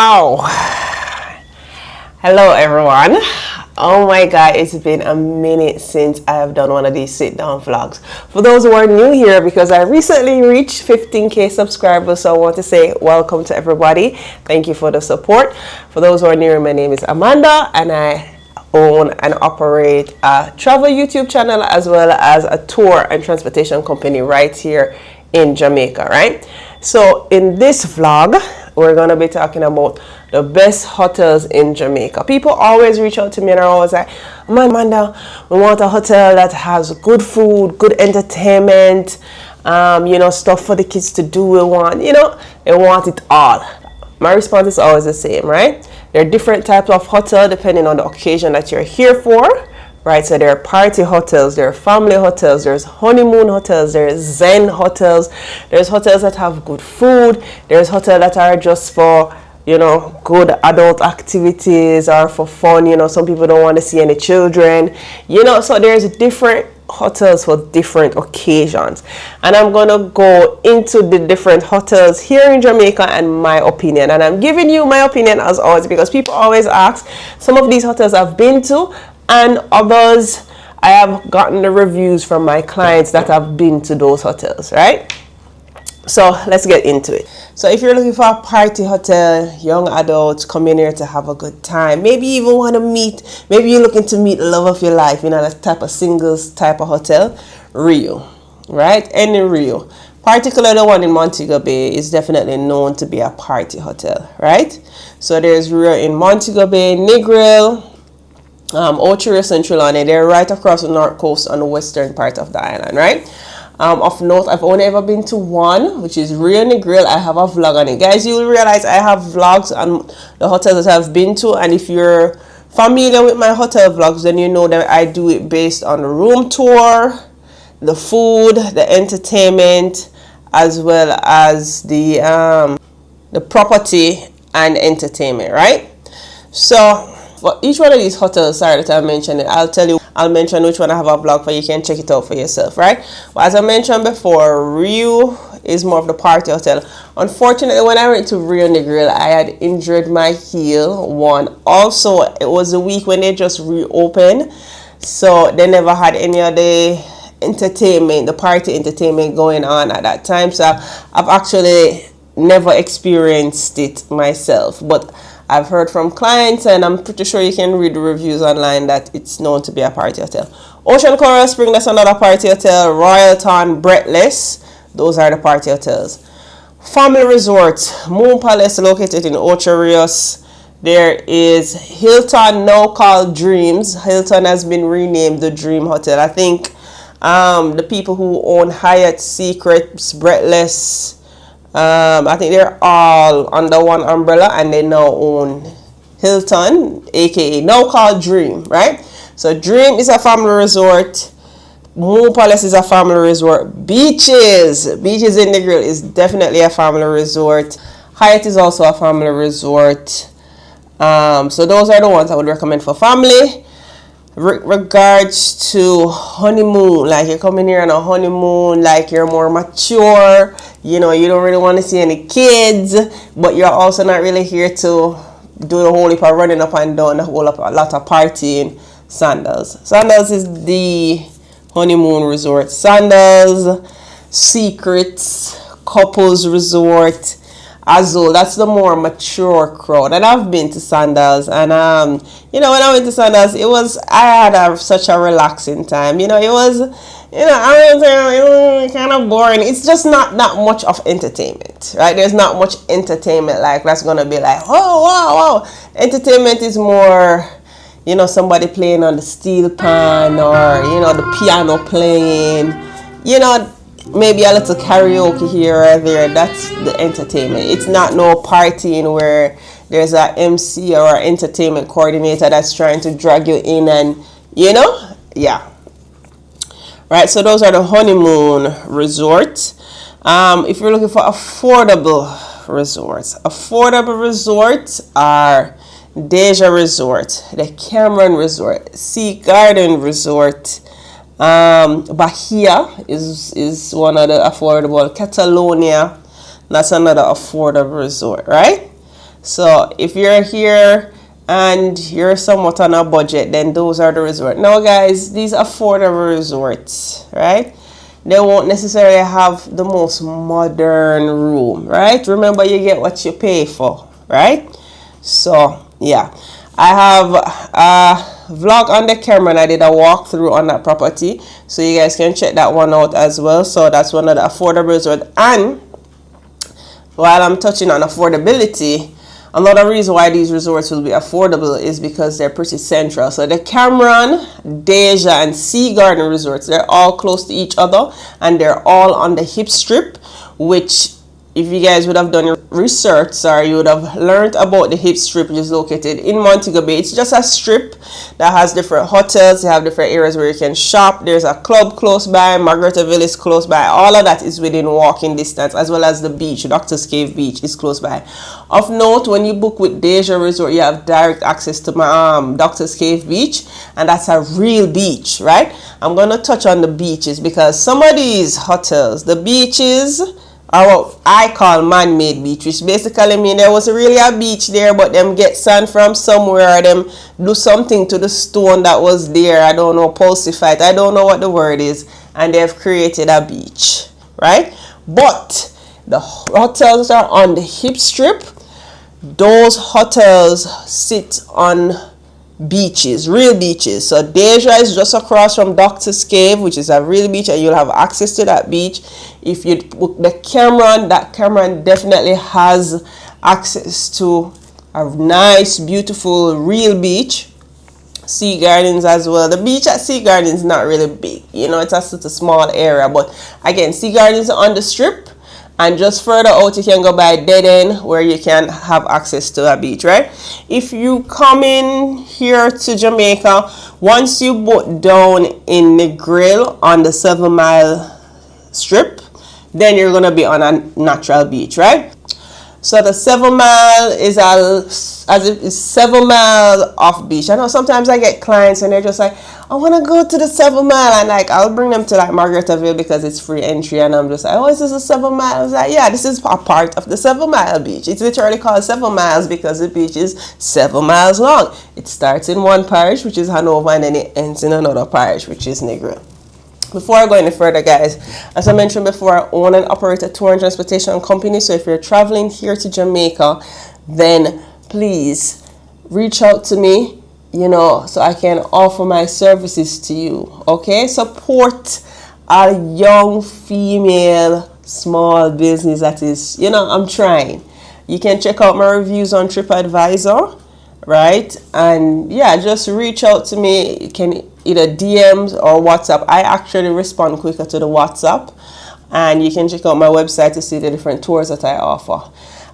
Wow. Hello everyone. Oh my god, it's been a minute since I have done one of these sit down vlogs. For those who are new here, because I recently reached 15k subscribers, so I want to say welcome to everybody. Thank you for the support. For those who are new, my name is Amanda and I own and operate a travel YouTube channel as well as a tour and transportation company right here in Jamaica, right? So in this vlog we're going to be talking about the best hotels in Jamaica. People always reach out to me and are always like, Amanda, we want a hotel that has good food, good entertainment, stuff for the kids to do. They want it all. My response is always the same, right? There are different types of hotel depending on the occasion that you're here for. Right, so there are party hotels, there are family hotels, there's honeymoon hotels, there's zen hotels, there's hotels that have good food, there's hotels that are just for, good adult activities or for fun. Some people don't want to see any children, so there's different hotels for different occasions. And I'm going to go into the different hotels here in Jamaica and my opinion. And I'm giving you my opinion as always because people always ask. Some of these hotels I've been to, and others I have gotten the reviews from my clients that have been to those hotels, right? So let's get into it. So if you're looking for a party hotel, young adults come in here to have a good time, maybe you even want to maybe you're looking to meet the love of your life, that type of singles type of hotel, Riu, right? Any Riu. Particularly the one in Montego Bay is definitely known to be a party hotel, right? So there's Riu in Montego Bay, Negril, Ocho Rios and Trelawney. They're right across the north coast on the western part of the island, right? Of note, I've only ever been to one, which is Riu and Negril. I have a vlog on it. Guys, you will realize I have vlogs on the hotels that I've been to, and if you're familiar with my hotel vlogs, then you know that I do it based on the room tour, the food, the entertainment, as well as the property and entertainment, right? So for each one of these hotels, sorry that I mentioned it, I'll mention which one I have a vlog for. You can check it out for yourself, right? But as I mentioned before, Riu is more of the party hotel. Unfortunately, when I went to Riu and Negril, I had injured my heel. Also, it was a week when they just reopened, so they never had any of the entertainment, the party entertainment going on at that time. So I've actually never experienced it myself, but I've heard from clients, and I'm pretty sure you can read the reviews online that it's known to be a party hotel. Ocean Coral Spring, that's another party hotel. Riu, Breathless, those are the party hotels. Family Resorts, Moon Palace, located in Ocho Rios. There is Hilton, now called Dreams. Hilton has been renamed the Dream Hotel. I think the people who own Hyatt, Secrets, Breathless, I think they're all under one umbrella, and they now own Hilton, aka now called Dream, right? So Dream is a family resort, Moon Palace is a family resort, Beaches in Negril is definitely a family resort, Hyatt is also a family resort. So those are the ones I would recommend for family. Regards to honeymoon, like you're coming here on a honeymoon, like you're more mature, you don't really want to see any kids, but you're also not really here to do the whole heap of running up and down, a lot of partying. Sandals is the honeymoon resort. Sandals, Secrets, couples resort. Azul, that's the more mature crowd. And I've been to Sandals, and when I went to Sandals, I had such a relaxing time. It was, I would say kind of boring. It's just not that much of entertainment, right? There's not much entertainment like that's gonna be like, oh wow. Entertainment is more, somebody playing on the steel pan, or the piano playing, maybe a little karaoke here or there. That's the entertainment. It's not no partying where there's a MC or an entertainment coordinator that's trying to drag you in, and yeah, right? So those are the honeymoon resorts. If you're looking for affordable resorts are Deja Resort, the Cameron Resort, Sea Garden Resort, Bahia is one of the affordable. Catalonia, that's another affordable resort, right? So if you're here and you're somewhat on a budget, then those are the resorts. Now guys, these affordable resorts, right? They won't necessarily have the most modern room, right? Remember, you get what you pay for, right? So yeah, I have a vlog on the camera and I did a walkthrough on that property, so you guys can check that one out as well. So that's one of the affordable resorts. And while I'm touching on affordability, another reason why these resorts will be affordable is because they're pretty central. So the Cameron, Deja, and Sea Garden resorts, they're all close to each other and they're all on the hip strip, which if you guys would have done your research, you would have learned about the hip strip, which is located in Montego Bay. It's just a strip that has different hotels. They have different areas where you can shop. There's a club close by. Margaritaville is close by. All of that is within walking distance, as well as the beach. Doctor's Cave Beach is close by. Of note, when you book with Deja Resort, you have direct access to my Doctor's Cave Beach, and that's a real beach, right? I'm going to touch on the beaches because some of these hotels, the beaches are what I call man-made beach, which basically mean there was really a beach there, but them get sand from somewhere, or them do something to the stone that was there. I don't know, pulsified, I don't know what the word is, and they've created a beach, right? But the hotels that are on the hip strip, those hotels sit on beaches, real beaches. So Deja is just across from Doctor's Cave, which is a real beach, and you'll have access to that beach. If you book the Cameron, that Cameron definitely has access to a nice, beautiful, real beach. Sea Gardens as well. The beach at Sea Gardens is not really big, you know, it's just a small area, but again, Sea Gardens are on the strip. And just further out, you can go by Dead End, where you can have access to a beach, right? If you come in here to Jamaica, once you boat down in Negril on the 7 Mile strip, then you're going to be on a natural beach, right? So the 7 Mile is as if it's 7 miles off beach. I know sometimes I get clients and they're just like, I want to go to the 7 Mile, and like I'll bring them to like Margaritaville because it's free entry, and I'm just like, oh, is this a 7 Mile? I was like, yeah, this is a part of the 7 Mile beach. It's literally called 7 miles because the beach is 7 miles long. It starts in one parish, which is Hanover, and then it ends in another parish, which is Negril. Before I go any further, guys, as I mentioned before, I own and operate a tour and transportation company. So if you're traveling here to Jamaica, then please reach out to me, you know, so I can offer my services to you. Okay, support a young female small business that is, you know, I'm trying. You can check out my reviews on TripAdvisor, right? And yeah, just reach out to me. You can either DMs or WhatsApp. I actually respond quicker to the WhatsApp, and you can check out my website to see the different tours that I offer.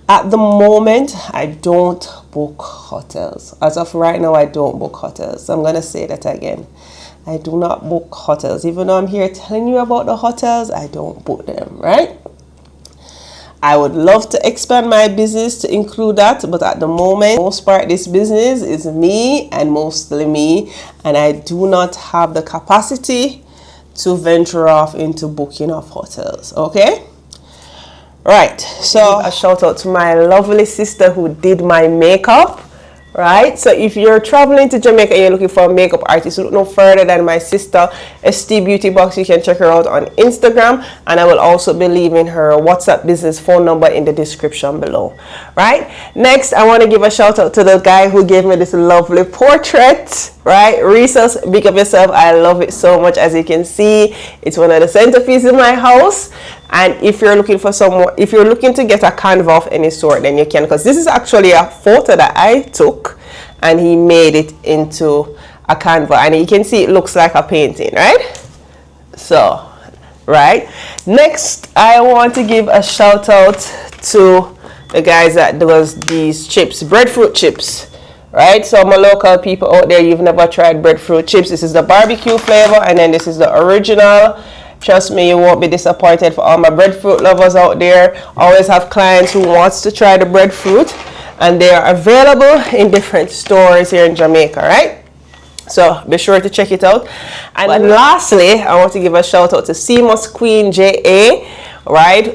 At the moment, I don't book hotels. As of right now, I don't book hotels. I'm going to say that again. I do not book hotels. Even though I'm here telling you about the hotels, I don't book them, right? I would love to expand my business to include that, but at the moment, most part this business is me and mostly me, and I do not have the capacity to venture off into booking of hotels. Okay, right, so a shout out to my lovely sister who did my makeup. Right, so if you're traveling to Jamaica and you're looking for a makeup artist, look no further than my sister ST Beauty Box. You can check her out on Instagram, and I will also be leaving her WhatsApp business phone number in the description below. Right, next I want to give a shout out to the guy who gave me this lovely portrait. Right, Reese's, big up yourself. I love it so much. As you can see, it's one of the centerpieces in my house. And if you're looking for if you're looking to get a canvas of any sort, then you can, because this is actually a photo that I took and he made it into a canvas, and you can see it looks like a painting, right? So, right, next I want to give a shout out to the guys that does these chips, breadfruit chips. Right, so my local people out there, you've never tried breadfruit chips. This is the barbecue flavor, and then this is the original. Trust me, you won't be disappointed. For all my breadfruit lovers out there, I always have clients who wants to try the breadfruit, and they are available in different stores here in Jamaica, right? So be sure to check it out. And lastly, I want to give a shout out to CMOS Queen JA, right?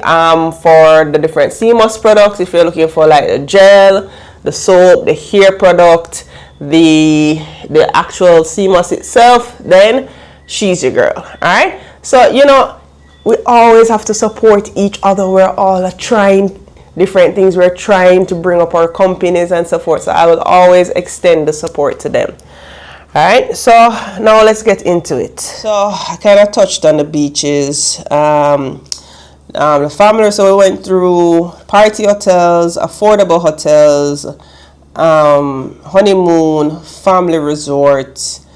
For the different CMOS products. If you're looking for like the gel, the soap, the hair product, the actual sea moss itself, then she's your girl. All right. So you know, we always have to support each other. We're all trying different things. We're trying to bring up our companies and so forth. So I will always extend the support to them. All right. So now let's get into it. So I kind of touched on the beaches. The family, so we went through party hotels, affordable hotels, honeymoon, family resorts,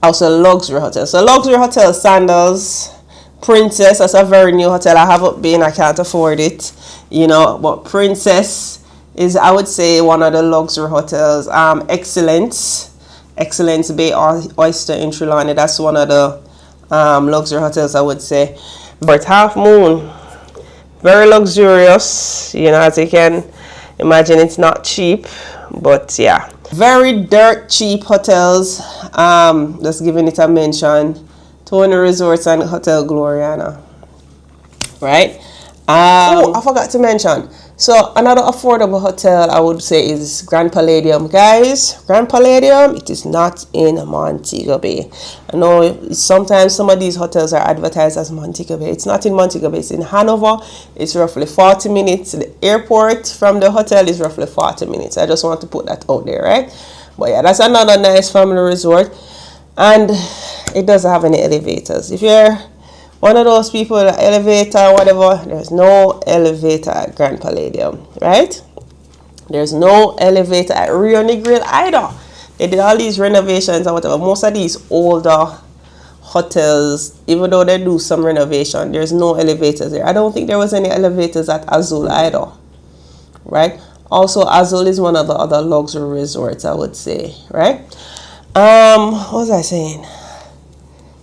also luxury hotels. So luxury hotel, Sandals, Princess, that's a very new hotel. I haven't been, I can't afford it, you know, but Princess is, I would say, one of the luxury hotels. Excellence Bay Oyster in Trelawney, that's one of the luxury hotels, I would say. But Half Moon, very luxurious, you know, as you can imagine, it's not cheap, but yeah, very dirt cheap hotels. Just giving it a mention: Tony Resorts and Hotel Gloriana, right? Oh, I forgot to mention, so another affordable hotel I would say is Grand Palladium. Guys, Grand Palladium, it is not in Montego Bay. I know sometimes some of these hotels are advertised as Montego Bay. It's not in Montego Bay, it's in Hanover. It's roughly 40 minutes. The airport from the hotel is roughly 40 minutes. I just want to put that out there, right? But yeah, that's another nice family resort, and it doesn't have any elevators. If you're one of those people, the elevator or whatever, there's no elevator at Grand Palladium, right? There's no elevator at Riu and Negril either. They did all these renovations and whatever. Most of these older hotels, even though they do some renovation, there's no elevators there. I don't think there was any elevators at Azul either, right? Also, Azul is one of the other luxury resorts, I would say, right? What was I saying?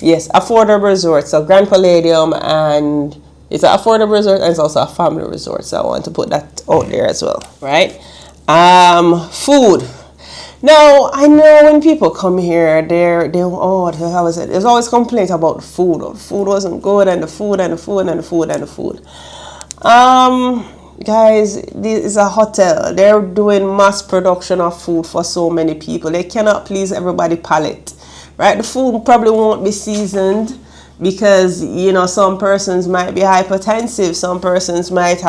Yes, affordable resort. So Grand Palladium, and it's an affordable resort and it's also a family resort. So I want to put that out there as well, right? Food. Now I know when people come here, how was it? There's always complaints about the food. The food wasn't good, and the food. Guys, this is a hotel. They're doing mass production of food for so many people. They cannot please everybody's palate. Right, the food probably won't be seasoned because, you know, some persons might be hypertensive, some persons might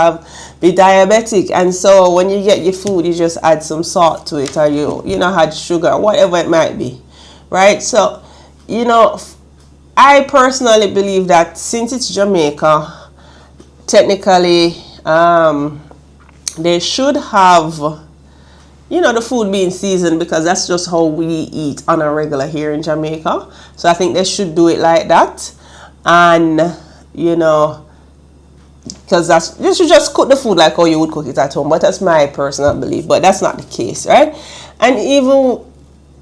be diabetic, and so when you get your food, you just add some salt to it, or you know, add sugar, whatever it might be, right? So, you know, I personally believe that since it's Jamaica, technically, they should have, you know, the food being seasoned, because that's just how we eat on a regular here in Jamaica. So I think they should do it like that. And, you know, because you should just cook the food like how you would cook it at home. But that's my personal belief. But that's not the case, right? And even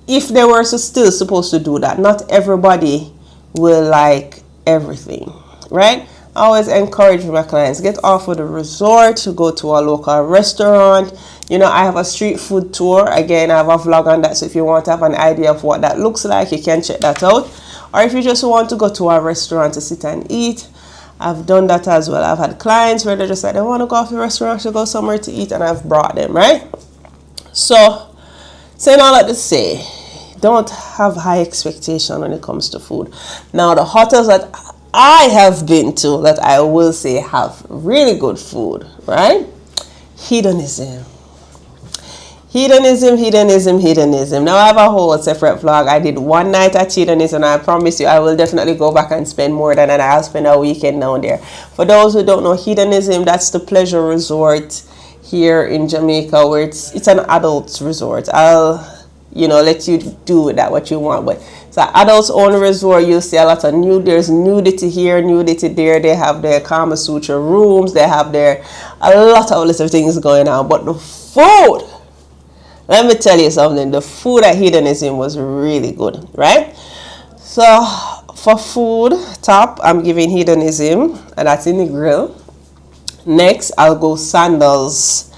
if they were still supposed to do that, not everybody will like everything, right? I always encourage my clients, get off of the resort to go to a local restaurant. You know, I have a street food tour. Again, I have a vlog on that. So if you want to have an idea of what that looks like, you can check that out. Or if you just want to go to a restaurant to sit and eat, I've done that as well. I've had clients where they're just like, they want to go off the restaurant to go somewhere to eat, and I've brought them, right? So, saying all that to say, don't have high expectation when it comes to food. Now, the hotels that I have been to that I will say have really good food, right? Hedonism. Now I have a whole separate vlog. I did one night at Hedonism, and I promise you I will definitely go back and spend more than that. I'll spend a weekend down there. For those who don't know, Hedonism, that's the pleasure resort here in Jamaica, where it's an adult resort. I'll, you know, let you do with that what you want, but it's an adults own resort. You'll see a lot of there's nudity here, nudity there. They have their Kama Sutra rooms. They have a lot of little things going on. But the food, let me tell you something. The food at Hedonism was really good, right? So for food, top, I'm giving Hedonism, and that's in Negril. Next, I'll go Sandals.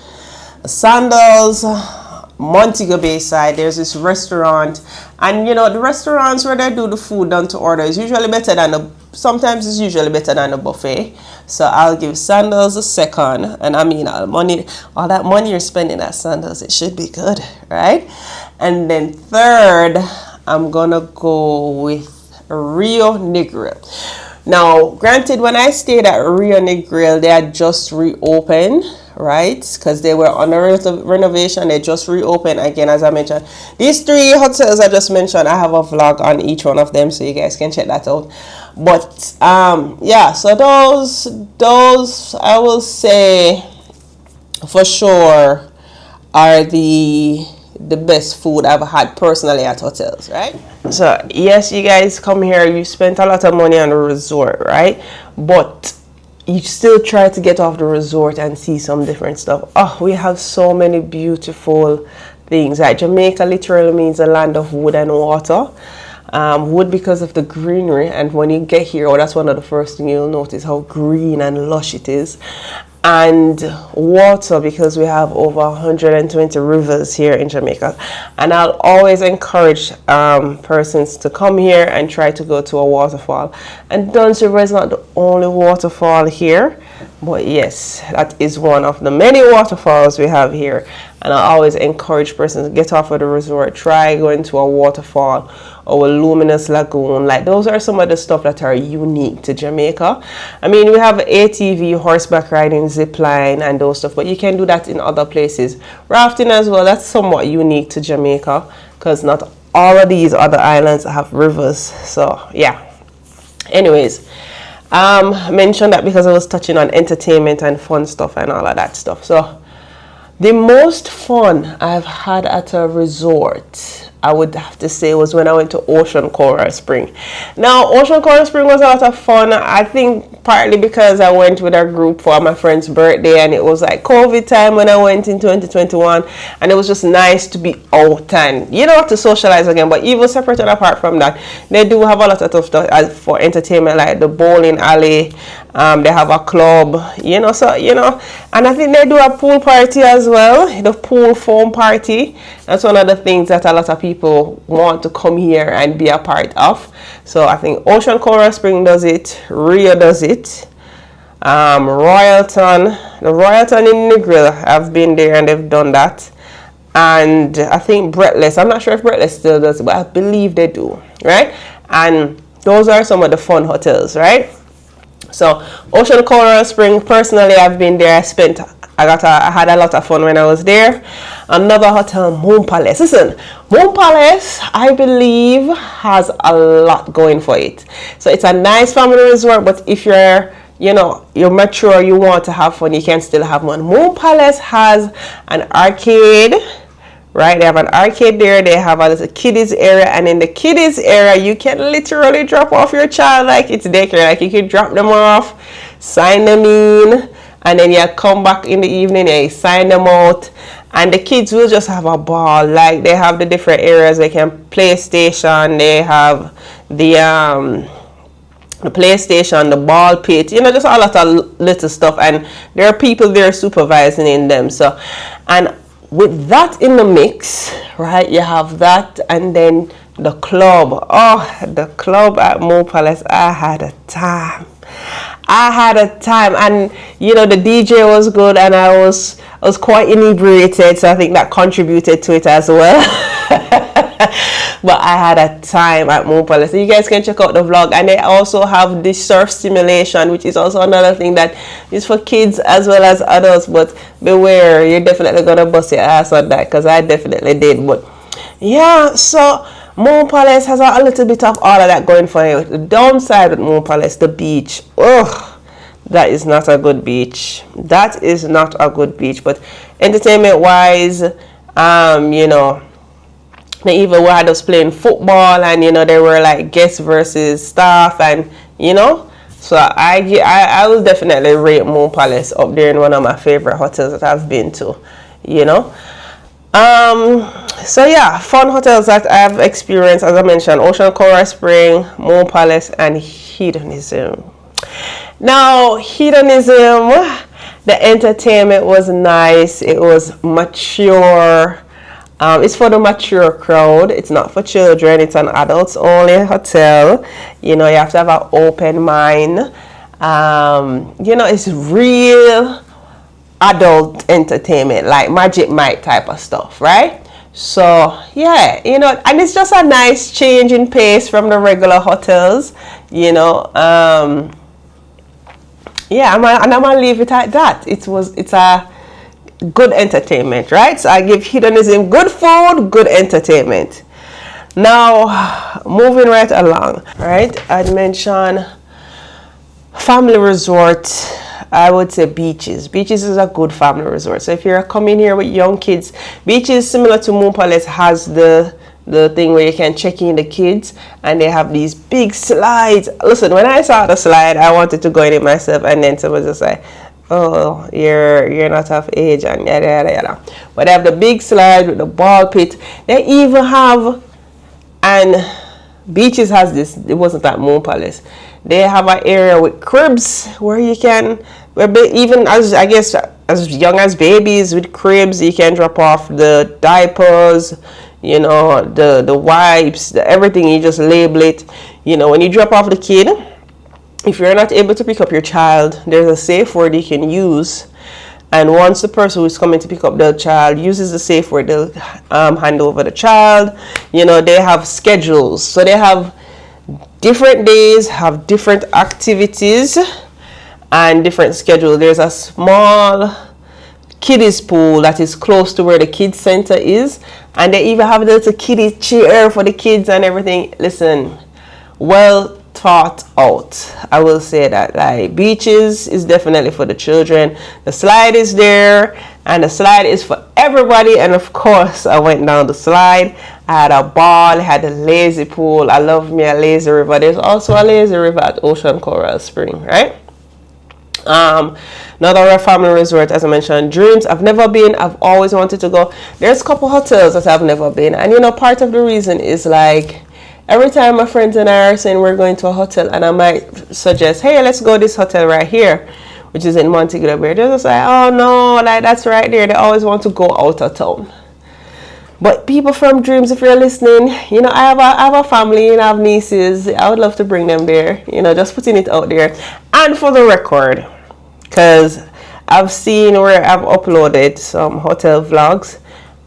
Montego Bay side, there's this restaurant, and you know, the restaurants where they do the food done to order is usually better than the sometimes it's usually better than a buffet. So I'll give Sandals a second. And I mean, all that money you're spending at Sandals, it should be good, right? And then third, I'm gonna go with Riu Negril. Now, granted, when I stayed at Riu and Negril, they had just reopened, right? Because they were under renovation. They just reopened again, as I mentioned. These 3 hotels I just mentioned, I have a vlog on each one of them, so you guys can check that out. But yeah, so those I will say for sure are the best food I've had personally at hotels, right? So yes, you guys come here, you spent a lot of money on the resort, right? But you still try to get off the resort and see some different stuff. Oh, we have so many beautiful things. Like Jamaica literally means a land of wood and water. Wood because of the greenery, and when you get here, that's one of the first things you'll notice, how green and lush it is. And water, because we have over 120 rivers here in Jamaica. And I'll always encourage persons to come here and try to go to a waterfall. And Dunn's River is not the only waterfall here, but yes, that is one of the many waterfalls we have here. And I always encourage persons to get off of the resort, try going to a waterfall or a luminous lagoon. Like, those are some of the stuff that are unique to Jamaica. I mean, we have ATV, horseback riding, zip line, and those stuff, but you can do that in other places. Rafting as well, that's somewhat unique to Jamaica, because not all of these other islands have rivers. So yeah, anyways, I mentioned that because I was touching on entertainment and fun stuff and all of that stuff. So the most fun I've had at a resort, I would have to say, was when I went to Ocean Coral Spring. Now, Ocean Coral Spring was a lot of fun. I think partly because I went with a group for my friend's birthday, and it was like COVID time when I went in 2021, and it was just nice to be out and, you know, to socialize again. But even separate and apart from that, they do have a lot of stuff for entertainment, like the bowling alley. They have a club, you know, so, you know, and I think they do a pool party as well, the pool foam party. That's one of the things that a lot of people want to come here and be a part of. So I think Ocean Coral Spring does it, Riu does it, Royalton, the Royalton in Negril, I've been there and they've done that. And I think Breathless, I'm not sure if Breathless still does it, but I believe they do, right? And those are some of the fun hotels, right? So Ocean Coral Spring, personally, I've been there. I had a lot of fun when I was there. Another hotel, Moon Palace. Listen, Moon Palace, I believe, has a lot going for it. So it's a nice family resort, but if you're, you know, you're mature, you want to have fun, you can still have one. Moon Palace has an arcade, right? They have an arcade there. They have a little kiddies area, and in the kiddies area, you can literally drop off your child like it's daycare. Like, you can drop them off, sign them in, and then you come back in the evening and you sign them out, and the kids will just have a ball. Like, they have the different areas. They can PlayStation. They have the PlayStation, the ball pit, you know, just a lot of little stuff, and there are people there supervising in them. So, and with that in the mix, right, you have that, and then the club. Oh, the club at Moon Palace, I had a time, and you know, the DJ was good, and I was quite inebriated, so I think that contributed to it as well. But I had a time at Moon Palace. So you guys can check out the vlog, and they also have the surf simulation, which is also another thing that is for kids as well as adults. But beware, you're definitely gonna bust your ass on that, because I definitely did. But yeah, so Moon Palace has a little bit of all of that going for you. The downside with Moon Palace, the beach. Ugh, that is not a good beach. That is not a good beach. But entertainment wise, you know, they even had us playing football, and you know, they were like guests versus staff, and you know, so I will definitely rate Moon Palace up there in one of my favorite hotels that I've been to, you know. So yeah, fun hotels that I've experienced, as I mentioned, Ocean Coral Spring, Moon Palace, and hedonism. Now, hedonism, the entertainment was nice. It was mature. It's for the mature crowd. It's not for children. It's an adults only hotel. You know, you have to have an open mind. You know, it's real adult entertainment, like Magic Mike type of stuff, right? So yeah, you know, and it's just a nice change in pace from the regular hotels, you know. Yeah, I'm gonna leave it at that. It's a good entertainment, right? So I give hedonism good food, good entertainment. Now moving right along, right? I'd mention family resort. I would say beaches. Beaches is a good family resort. So if you're coming here with young kids, beaches similar to Moon Palace has the thing where you can check in the kids, and they have these big slides. Listen, when I saw the slide, I wanted to go in it myself, and then someone just like, oh, you're not of age, and yada yada yada. But they have the big slide with the ball pit. They even have, and beaches has this, it wasn't at Moon Palace, they have an area with cribs where you can, even as, I guess, as young as babies, with cribs, you can drop off the diapers, you know, the wipes, everything. You just label it. You know, when you drop off the kid, if you're not able to pick up your child, there's a safe word you can use, and once the person who's coming to pick up the child uses the safe word, they'll hand over the child. You know, they have schedules, so they have different days, have different activities and different schedule. There's a small kiddies pool that is close to where the kids center is, and they even have a little kiddie chair for the kids and everything. Listen, well thought out, I will say that. Like, beaches is definitely for the children. The slide is there, and the slide is for everybody. And of course, I went down the slide. I had a ball, I had a lazy pool. I love me a lazy river. There's also a lazy river at Ocean Coral Spring, right? Another family resort, as I mentioned, Dreams. I've never been. I've always wanted to go. There's a couple hotels that I've never been, and you know, part of the reason is like, every time my friends and I are saying we're going to a hotel, and I might suggest, hey, let's go this hotel right here, which is in Montego Bay. They're just like, oh no, like that's right there. They always want to go out of town. But people from Dreams, if you're listening, you know, I have a family and I have nieces. I would love to bring them there, you know, just putting it out there. And for the record, because I've seen where I've uploaded some hotel vlogs,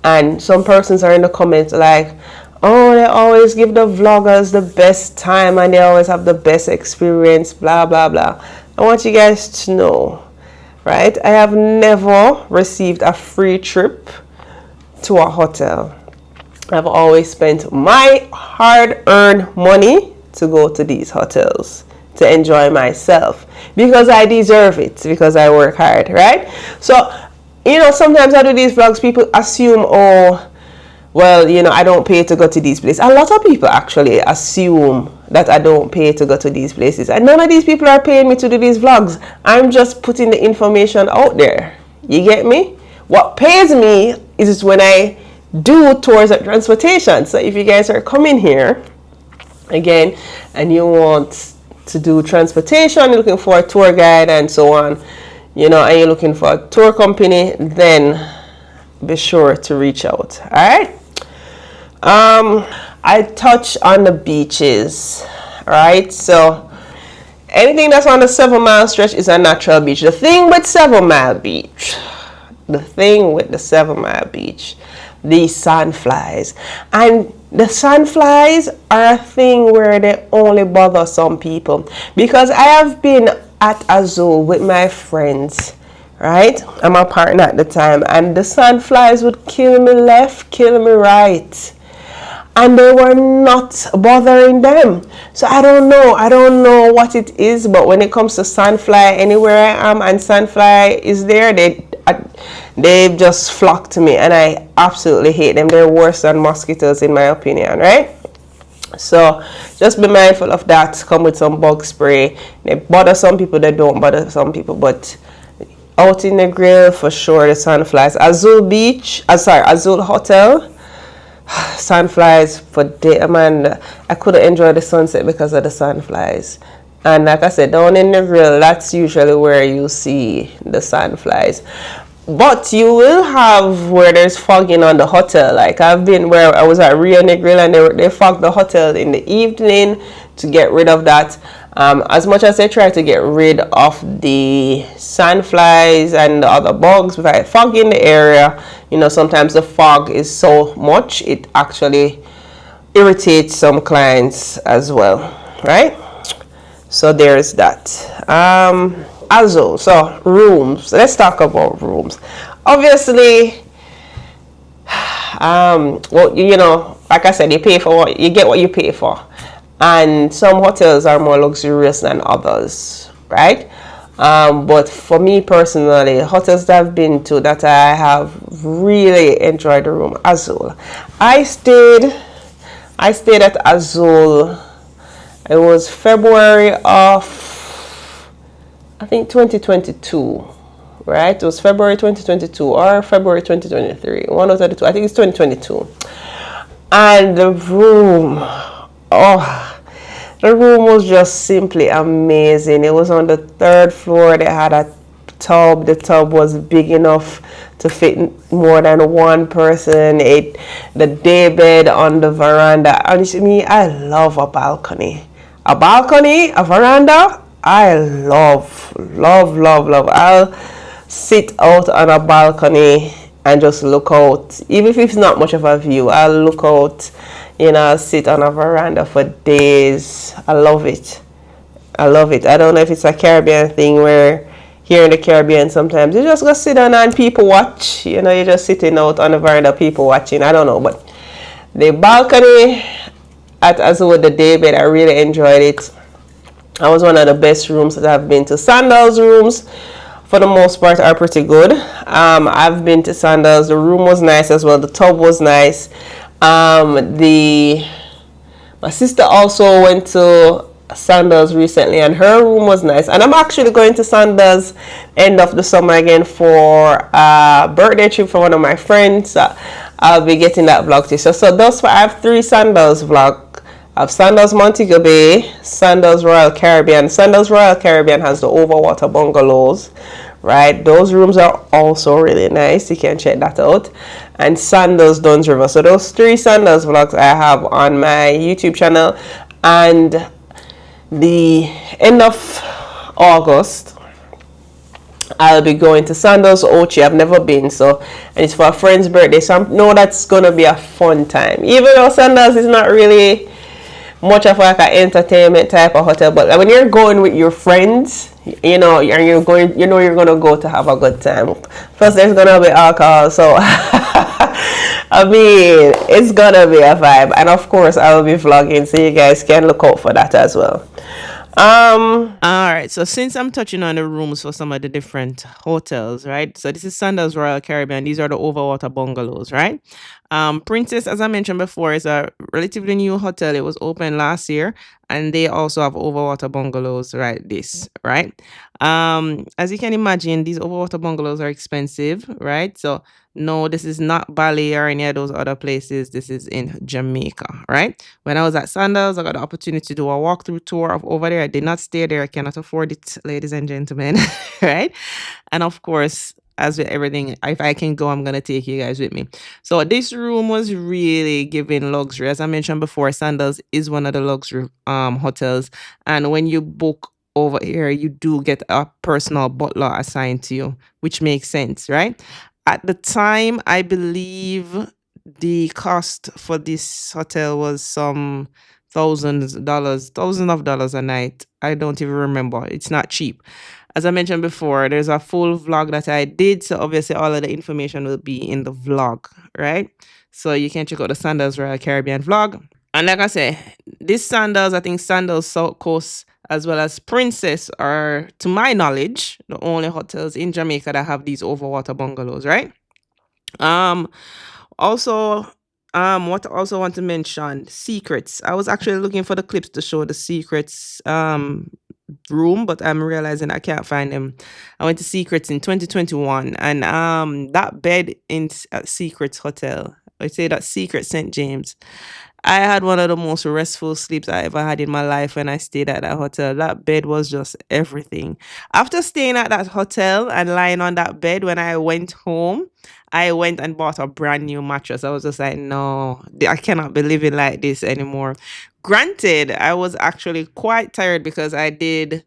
and some persons are in the comments like, oh, they always give the vloggers the best time and they always have the best experience, blah, blah, blah. I want you guys to know, right? I have never received a free trip to a hotel. I've always spent my hard-earned money to go to these hotels to enjoy myself, because I deserve it, because I work hard, right? So, you know, sometimes I do these vlogs, people assume, oh, well, you know, I don't pay to go to these places. A lot of people actually assume that I don't pay to go to these places, and none of these people are paying me to do these vlogs. I'm just putting the information out there. You get me? What pays me is when I do tours and transportation. So if you guys are coming here again and you want to do transportation, you're looking for a tour guide and so on, you know, and you're looking for a tour company, then be sure to reach out. All right. I touch on the beaches, right? So anything that's on the 7 mile stretch is a natural beach. The thing with 7 Mile Beach, the sandflies. And the sandflies are a thing where they only bother some people, because I have been at a zoo with my friends, right? I'm my partner at the time, and the sandflies would kill me left, kill me right, and they were not bothering them. So I don't know what it is, but when it comes to sandfly, anywhere I am and sandfly is there, they just flock to me, and I absolutely hate them. They're worse than mosquitoes in my opinion, right? So just be mindful of that. Come with some bug spray. They bother some people, they don't bother some people, but out in Negril for sure, the sandflies. Azul Hotel, sandflies for day, man. I couldn't enjoy the sunset because of the sandflies. And like I said, down in Negril, that's usually where you see the sandflies. But you will have where there's fogging on the hotel. Like I've been where I was at Riu and Negril, and they fog the hotel in the evening to get rid of that. As much as they try to get rid of the sandflies and the other bugs, by fogging the area, sometimes the fog is so much it actually irritates some clients as well, right? So there's that. Also, so rooms. Let's talk about rooms. Obviously, well, like I said, you pay for what you get, what you pay for, and some hotels are more luxurious than others, right? But for me personally, hotels that I've been to that I have really enjoyed the room. Azul. I stayed at Azul. It was February of, I think, 2022, right? It was February 2022 or February 2023. One of the two. I think it's 2022. And the room, the room was just simply amazing. It was on the 3rd floor. They had a tub. The tub was big enough to fit more than one person. The day bed on the veranda. Honestly, me, I love a balcony. A balcony, a veranda, I love. I'll sit out on a balcony and just look out. Even if it's not much of a view, I'll look out, I'll sit on a veranda for days. I love it. I don't know if it's a Caribbean thing where here in the Caribbean sometimes you just go sit down and people watch. You're just sitting out on the veranda, people watching. I don't know, but the balcony at Azul, the day bed, I really enjoyed it. That was one of the best rooms that I've been to. Sandals rooms, for the most part, are pretty good. I've been to Sandals. The room was nice as well. The tub was nice. My sister also went to Sandals recently, and her room was nice. And I'm actually going to Sandals end of the summer again for a birthday trip for one of my friends. I'll be getting that vlog too. So thus far I have 3 Sandals vlog. I have Sandals Montego Bay, Sandals Royal Caribbean. Sandals Royal Caribbean has the overwater bungalows, right? Those rooms are also really nice. You can check that out. And Sandals Duns River. So those 3 Sandals vlogs I have on my YouTube channel. And the end of August, I'll be going to Sandals Ocho. I've never been, and it's for a friend's birthday, so I know that's gonna be a fun time. Even though Sandals is not really much of like an entertainment type of hotel, but when you're going with your friends, you're gonna go to have a good time. Plus, there's gonna be alcohol, so I mean, it's gonna be a vibe. And of course, I will be vlogging, so you guys can look out for that as well. All right, so since I'm touching on the rooms for some of the different hotels, right? So this is Sandals Royal Caribbean. These are the overwater bungalows, right? Princess, as I mentioned before, is a relatively new hotel. It was opened last year, and they also have overwater bungalows, right? As you can imagine, these overwater bungalows are expensive, right? So no, this is not Bali or any of those other places. This is in Jamaica, right? When I was at Sandals, I got the opportunity to do a walkthrough tour of over there. I did not stay there. I cannot afford it, ladies and gentlemen, right? And of course, as with everything, if I can go, I'm going to take you guys with me. So this room was really giving luxury. As I mentioned before, Sandals is one of the luxury hotels. And when you book over here, you do get a personal butler assigned to you, which makes sense, right? At the time, I believe the cost for this hotel was some thousands of dollars a night. I don't even remember. It's not cheap. As I mentioned before, there's a full vlog that I did. So obviously all of the information will be in the vlog, right? So you can check out the Sandals Royal Caribbean vlog. And like I say, this Sandals, I think Sandals South Coast as well as Princess are, to my knowledge, the only hotels in Jamaica that have these overwater bungalows, right? Also, what I also want to mention, Secrets. I was actually looking for the clips to show the Secrets room, but I'm realizing I can't find them. I went to Secrets in 2021, and that bed in Secrets Hotel, I say that Secret St. James, I had one of the most restful sleeps I ever had in my life when I stayed at that hotel. That bed was just everything. After staying at that hotel and lying on that bed, when I went home, I went and bought a brand new mattress. I was just like, no, I cannot be living like this anymore. Granted, I was actually quite tired because I did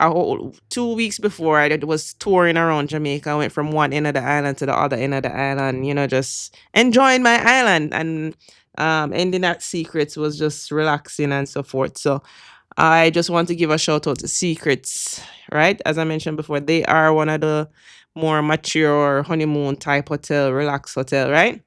a whole 2 weeks before I was touring around Jamaica. I went from one end of the island to the other end of the island, just enjoying my island, and ending at Secrets was just relaxing and so forth. So I just want to give a shout out to Secrets, right? As I mentioned before, they are one of the more mature honeymoon type hotel, relaxed hotel, right?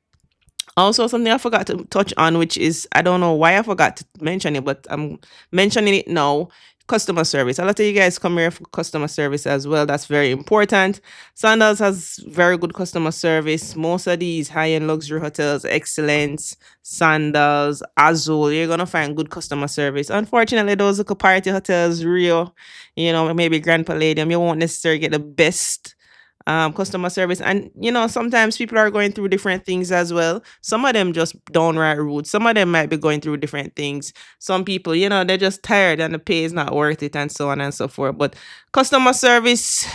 Also, something I forgot to touch on, which is I don't know why I forgot to mention it, but I'm mentioning it now. Customer service. A lot of you guys come here for customer service as well. That's very important. Sandals has very good customer service. Most of these high-end luxury hotels, Excellence, Sandals, Azul, you're gonna find good customer service. Unfortunately, those little party hotels, Rio, maybe Grand Palladium, you won't necessarily get the best customer service. And sometimes people are going through different things as well. Some of them just downright rude. Some of them might be going through different things. Some people, they're just tired and the pay is not worth it, and so on and so forth. But customer service,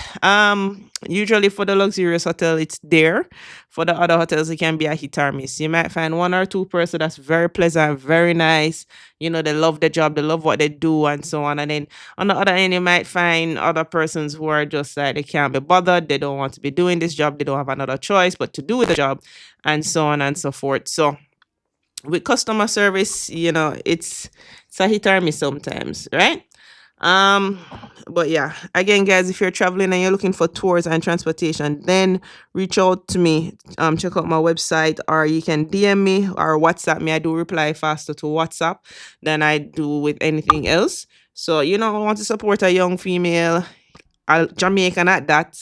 usually for the luxurious hotel, it's there. For the other hotels, it can be a hit or miss. You might find one or two person that's very pleasant, very nice. They love the job, they love what they do, and so on. And then on the other end, you might find other persons who are just like, they can't be bothered, they don't want to be doing this job, they don't have another choice but to do the job, and so on and so forth. So with customer service, it's a hit or miss sometimes, right? But yeah, again, guys, if you're traveling and you're looking for tours and transportation, then reach out to me. Check out my website, or you can DM me or WhatsApp me. I do reply faster to WhatsApp than I do with anything else. So I want to support a young female, a Jamaican at that,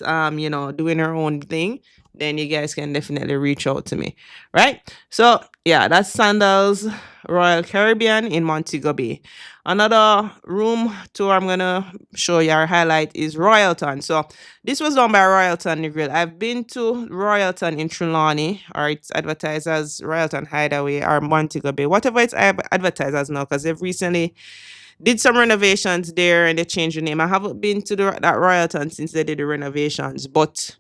doing her own thing, then you guys can definitely reach out to me, right? So yeah, that's Sandals Royal Caribbean in Montego Bay. Another room tour I'm gonna show you or highlight is Royalton. So this was done by Royalton Negril. I've been to Royalton in Trelawney, or it's advertised as Royalton Hideaway or Montego Bay, whatever it's advertised as now, because they've recently did some renovations there and they changed the name. I haven't been to that Royalton since they did the renovations, but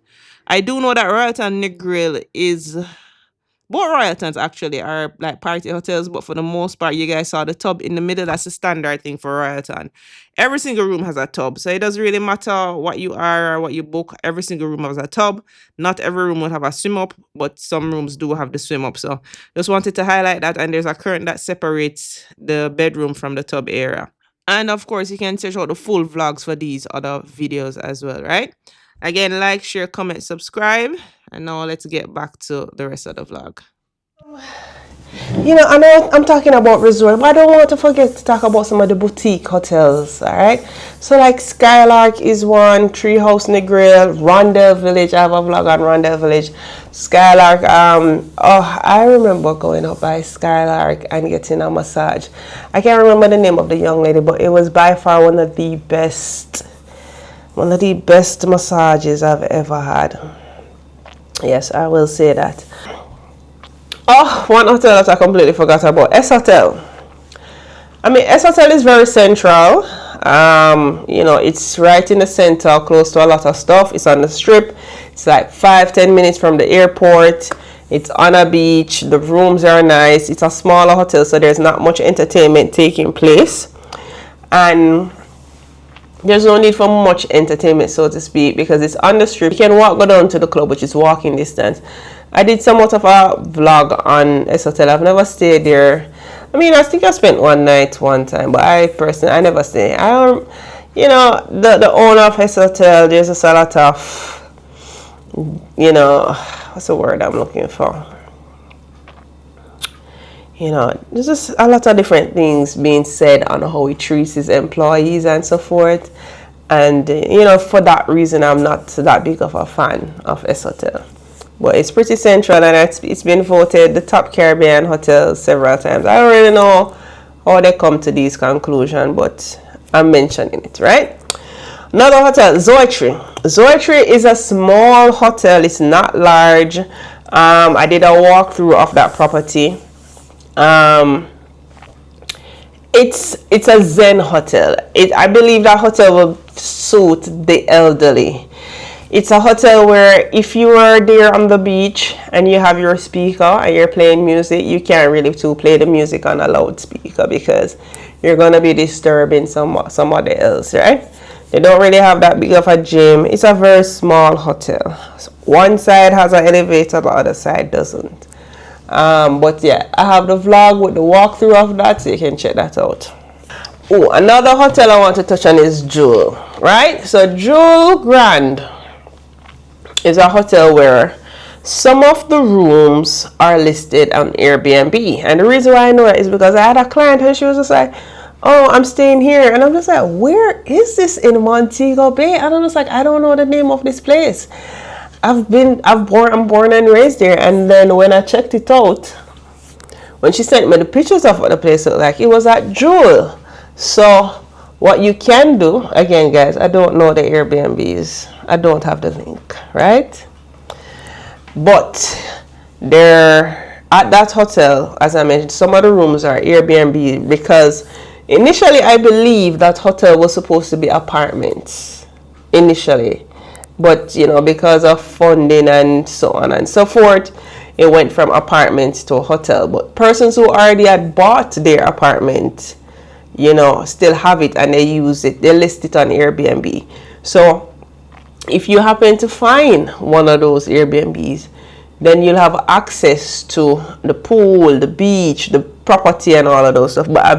I do know that Royalton Negril is, both Royaltons actually are like party hotels, but for the most part, you guys saw the tub in the middle. That's the standard thing for Royalton. Every single room has a tub, so it doesn't really matter what you are or what you book. Every single room has a tub. Not every room will have a swim up, but some rooms do have the swim up. So just wanted to highlight that. And there's a curtain that separates the bedroom from the tub area. And of course, you can search out the full vlogs for these other videos as well, right? Again, like, share, comment, subscribe. And now let's get back to the rest of the vlog. I know I'm talking about resort, but I don't want to forget to talk about some of the boutique hotels, all right? So like Skylark is one, Treehouse Negril, Rondell Village. I have a vlog on Rondell Village. Skylark, I remember going up by Skylark and getting a massage. I can't remember the name of the young lady, but it was by far one of the best massages I've ever had. Yes, I will say that. Oh, one hotel that I completely forgot about, S Hotel. I mean, S Hotel is very central. It's right in the center, close to a lot of stuff. It's on the strip. It's like 5-10 minutes from the airport. It's on a beach. The rooms are nice. It's a smaller hotel, so there's not much entertainment taking place. And there's no need for much entertainment, so to speak, because it's on the strip. You can go down to the club, which is walking distance. I did somewhat of a vlog on S Hotel. I've never stayed there. I mean, I think I spent one night one time, but I never stay. The owner of S Hotel, there's just a lot of, what's the word I'm looking for? There's just a lot of different things being said on how he treats his employees and so forth. And, for that reason, I'm not that big of a fan of S Hotel. But it's pretty central, and it's been voted the top Caribbean hotel several times. I don't really know how they come to these conclusions, but I'm mentioning it, right? Another hotel, Zoetry. Zoetry is a small hotel. It's not large. I did a walkthrough of that property. It's a Zen hotel. I believe that hotel will suit the elderly. It's a hotel where if you are there on the beach and you have your speaker and you're playing music, you can't really play the music on a loudspeaker because you're gonna be disturbing somebody else, right? They don't really have that big of a gym. It's a very small hotel. So one side has an elevator, the other side doesn't. But yeah, I have the vlog with the walkthrough of that, so you can check that out. Oh, another hotel I want to touch on is Jewel, right? So Jewel Grand is a hotel where some of the rooms are listed on Airbnb. And the reason why I know that is because I had a client and she was just like, oh, I'm staying here. And I'm just like, where is this in Montego Bay? And I'm just like, I don't know the name of this place. I'm born and raised there. And then when I checked it out, when she sent me the pictures of what the place looked like, it was at Jewel. So what you can do, again guys, I don't know the Airbnbs. I don't have the link, right? But there, at that hotel, as I mentioned, some of the rooms are Airbnb because initially I believe that hotel was supposed to be apartments initially. But, you know, because of funding and so on and so forth, it went from apartments to a hotel. But persons who already had bought their apartment, you know, still have it and they use it. They list it on Airbnb. So if you happen to find one of those Airbnbs, then you'll have access to the pool, the beach, the property and all of those stuff. But I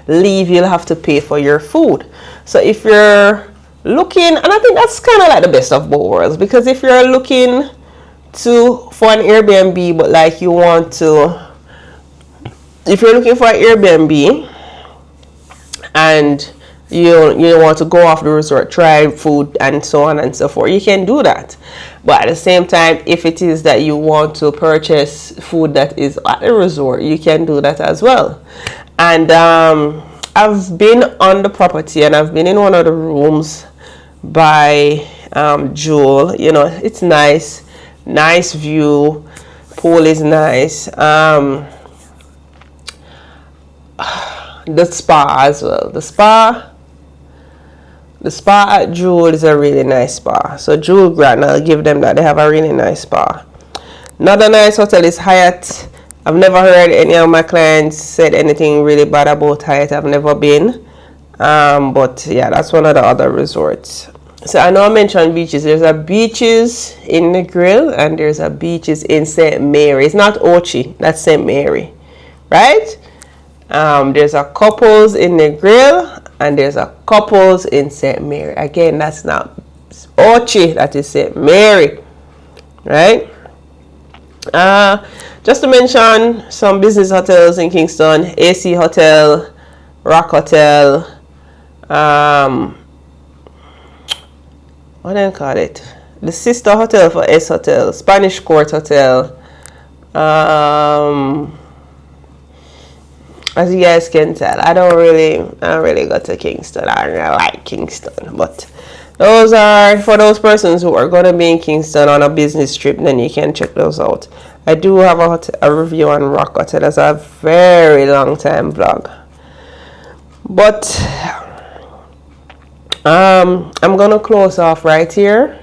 believe you'll have to pay for your food. So if you're looking, and I think that's kind of like the best of both worlds, because if you're looking for an Airbnb, but like you want to, if you're looking for an Airbnb and you want to go off the resort, try food and so on and so forth, you can do that. But at the same time, if it is that you want to purchase food that is at the resort, you can do that as well. And I've been on the property and I've been in one of the rooms by Jewel. You know, it's nice view, pool is nice, the spa as well. The spa at Jewel is a really nice spa. So Jewel Grand, I'll give them that. They have a really nice spa. Another nice hotel is Hyatt. I've never heard any of my clients said anything really bad about Hyatt. I've never been. But yeah, that's one of the other resorts. So I know I mentioned beaches. There's a beaches in Negril and there's a beaches in St. Mary. It's not Ochi, that's St. Mary, right? There's a couples in Negril and there's a couples in St. Mary. Again, that's not Ochi, that is St. Mary, right? Just to mention some business hotels in Kingston: AC Hotel, Rock Hotel, what do you call it? The sister hotel for S Hotel, Spanish Court Hotel. As you guys can tell, I don't really go to Kingston. I don't really like Kingston, but those are for those persons who are going to be in Kingston on a business trip. Then you can check those out. I do have a review on Rock Hotel. That's a very long time vlog. But I'm gonna close off right here.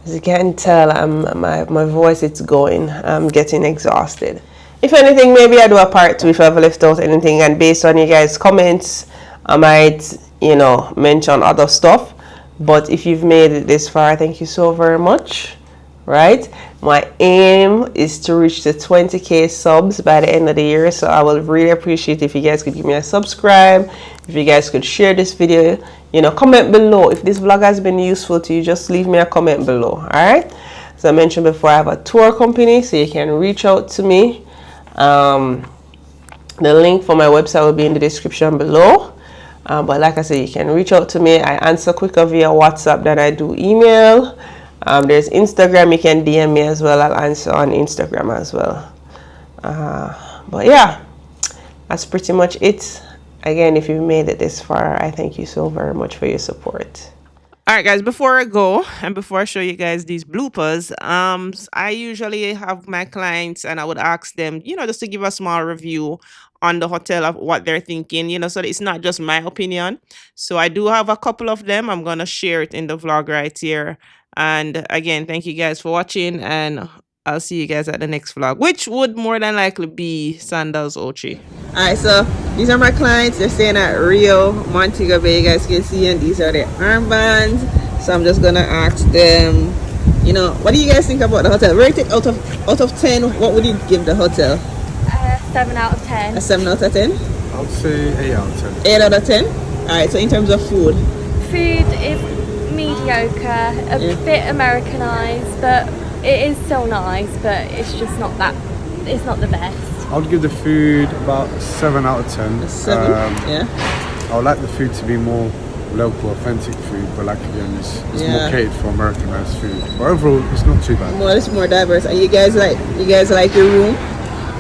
As you can tell, my voice is going. I'm getting exhausted. If anything, maybe I do a part 2 if I've left out anything, and based on you guys' comments, I might, you know, mention other stuff. But if you've made it this far, thank you so very much. Right? My aim is to reach the 20k subs by the end of the year, so I will really appreciate if you guys could give me a subscribe, if you guys could share this video, you know, comment below. If this vlog has been useful to you, just leave me a comment below. All right? As I mentioned before, I have a tour company, so you can reach out to me. The link for my website will be in the description below. But like I said, you can reach out to me. I answer quicker via WhatsApp than I do email. There's Instagram. You can DM me as well. I'll answer on Instagram as well. But yeah, that's pretty much it. Again, if you've made it this far, I thank you so very much for your support. All right, guys, before I go and before I show you guys these bloopers, I usually have my clients and I would ask them, just to give a small review on the hotel of what they're thinking, so that it's not just my opinion. So I do have a couple of them. I'm going to share it in the vlog right here. And again, thank you guys for watching, and I'll see you guys at the next vlog, which would more than likely be Sandals Ochi. Alright, so these are my clients. They're staying at Rio, Montego Bay. You guys can see, and these are their armbands. So I'm just gonna ask them, what do you guys think about the hotel? Rate it out of 10. What would you give the hotel? 7 out of 10. A 7 out of 10? I would say 8 out of 10. 8 out of 10? Alright, so in terms of food? Food is mediocre, a bit Americanized, but it is still nice, but it's just not it's not the best. I would give the food about 7 out of 10. A 7? Yeah. I would like the food to be more local, authentic food, but like again, it's more catered for Americanized food. But overall, it's not too bad. It's more diverse. And you guys like your room?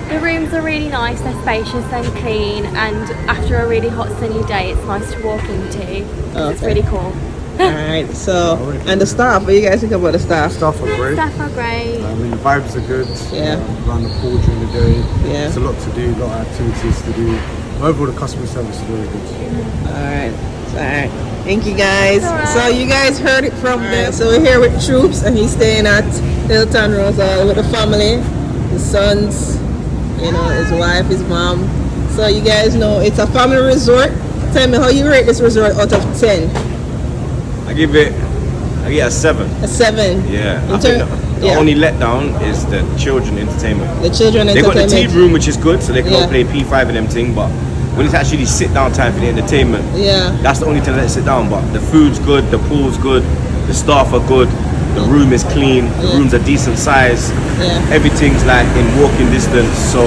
The rooms are really nice, they're spacious and clean, and after a really hot sunny day it's nice to walk into. It's really cool. Alright, so, and the staff, what do you guys think about the staff? Staff are great. Staff are great. I mean, the vibes are good. Yeah. Around the pool during the day. Yeah. There's a lot to do, a lot of activities to do. Overall, the customer service is very good. Alright. Thank you guys. Alright. So you guys heard it from them. So we're here with Troops, and he's staying at Hilton Rosal with the family, his sons, his wife, his mom. So you guys know it's a family resort. Tell me how you rate this resort out of 10. I give it a 7. A 7. Yeah. I think the only letdown is the children entertainment. The children They got entertainment. the tea room, which is good, so they can go play P5 and them thing, but when it's actually sit down time for the entertainment, that's the only time let it sit down. But the food's good, the pool's good, the staff are good, the room is clean, the rooms are decent size, everything's like in walking distance, so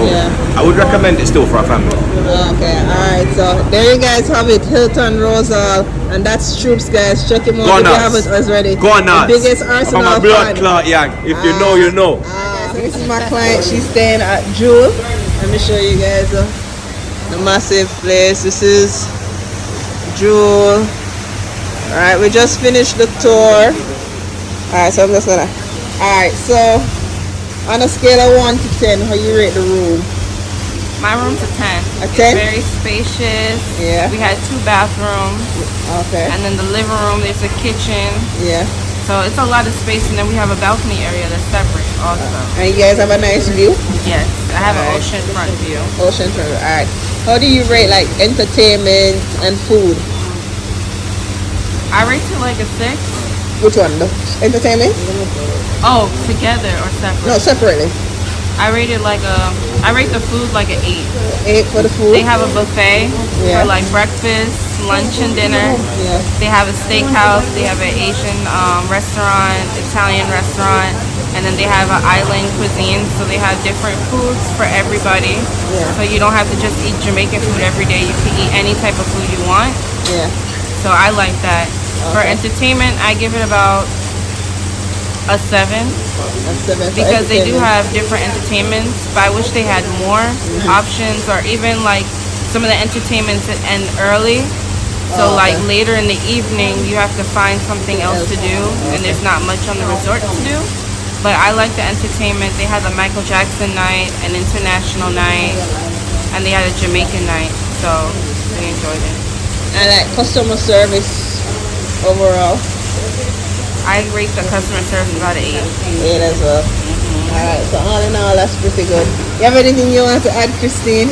I would recommend it still for a family. Okay, alright, so there you guys have it, Hilton Rosal, and that's Troops, guys. Check him out if you haven't already. Go on now. The biggest Arsenal I'm a blood fan. clot, yeah. If you know, you know. So this is my client, she's staying at Jewel. Let me show you guys the massive place. This is Jewel. Alright, we just finished the tour. Alright, so I'm just gonna. Alright, so on a scale of 1 to 10, how you rate the room? My room's a 10. A 10? It's very spacious. Yeah. We had 2 bathrooms. Okay. And then the living room, there's a kitchen. Yeah. So it's a lot of space, and then we have a balcony area that's separate also. And you guys have a nice view? Yes, I have an ocean front view. Ocean front. Alright. How do you rate like entertainment and food? I rate it like a 6. Which one? The entertainment? Oh, together or separate? No, separately. I rate it like I rate the food like an 8. 8 for the food? They have a buffet for like breakfast, lunch, and dinner. Yeah. They have a steakhouse. They have an Asian restaurant, Italian restaurant, and then they have an island cuisine. So they have different foods for everybody. Yeah. So you don't have to just eat Jamaican food every day. You can eat any type of food you want. Yeah. So I like that. For entertainment, I give it about a 7. That's 7 for Because they do entertainment. have different entertainments, but I wish they had more options, or even like some of the entertainments that end early. So like later in the evening, you have to find something else to do, and there's not much on the resort to do. But I like the entertainment. They had a Michael Jackson night, an international night, and they had a Jamaican night. So we enjoyed it. And like customer service overall? I rate the customer service about an 8. 8 as well. Alright, so all in all, that's pretty good. You have anything you want to add, Christine?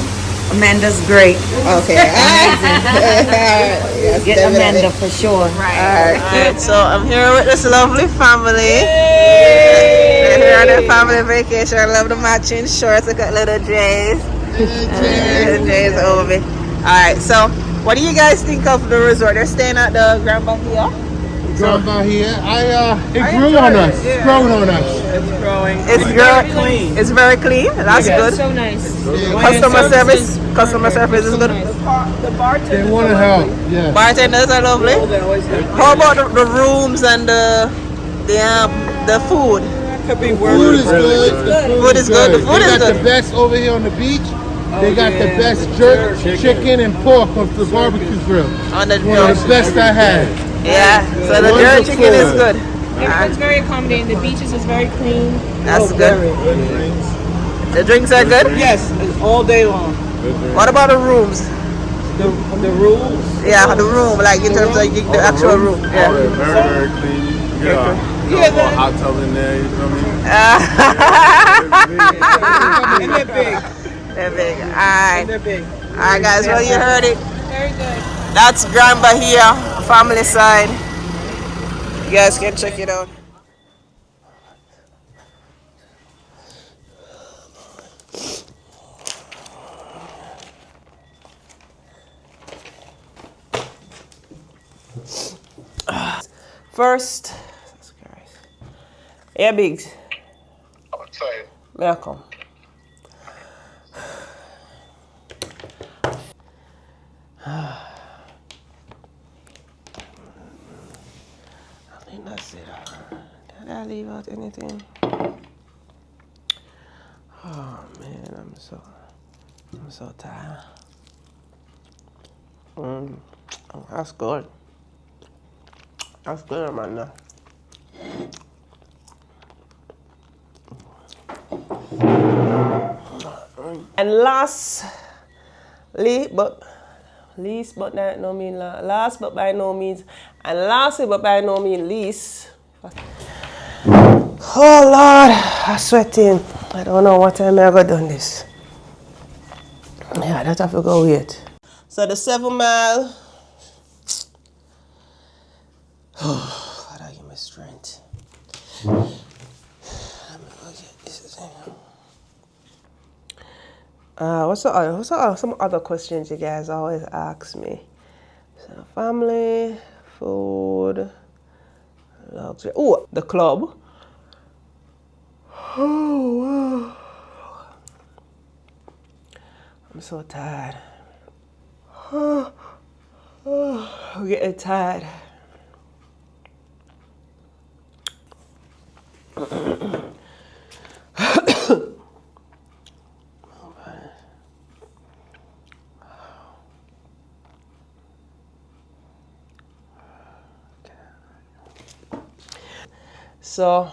Amanda's great. Okay. Alright. Yes, Get definitely. Amanda for sure. Alright, so I'm here with this lovely family. They're here on their family vacation. I love the matching shorts. I got little J's. J's over me. Alright, so what do you guys think of the resort? They're staying at the Grand Bahia. Down by here, it grew on us. It's grown on us. It's growing. It's clean. It's very clean. That's good. So nice. Customer service is good. They want to help. Yes. Bartenders are lovely. How about the rooms and the food? The food is good. The Food is good. The food They is got good. the best over here on the beach. They got the best jerk, chicken, and pork off the barbecue grill. On the One of the best I had. Yeah. So the jerk chicken is good. Everyone's very accommodating. The beaches is very clean. That's good. The drinks are good. Yes, all day long. What about the rooms? The rules. Yeah, the room, like in terms of the actual room. Yeah. Very, very clean. You get a hot tub in there, you feel me? And they're big. They're big. Alright. They're big. Alright guys, well you heard it. Very good. That's Grand Bahia, family side. You guys can check it out. First, yeah, Biggs. Outside. Welcome. I think that's it. Did I leave out anything? Oh man, I'm so tired. Oh, that's good. That's good, man. And last but by no means, and lastly but by no means least. Oh Lord, I'm sweating. I don't know what time I got done this. Yeah, that have to go wait. So the 7 mile. Oh, God, give me strength. Let me go get this thing. What's some other questions you guys always ask me? So family, food, luxury. Oh, the club. Oh, wow. I'm so tired. I'm getting tired. So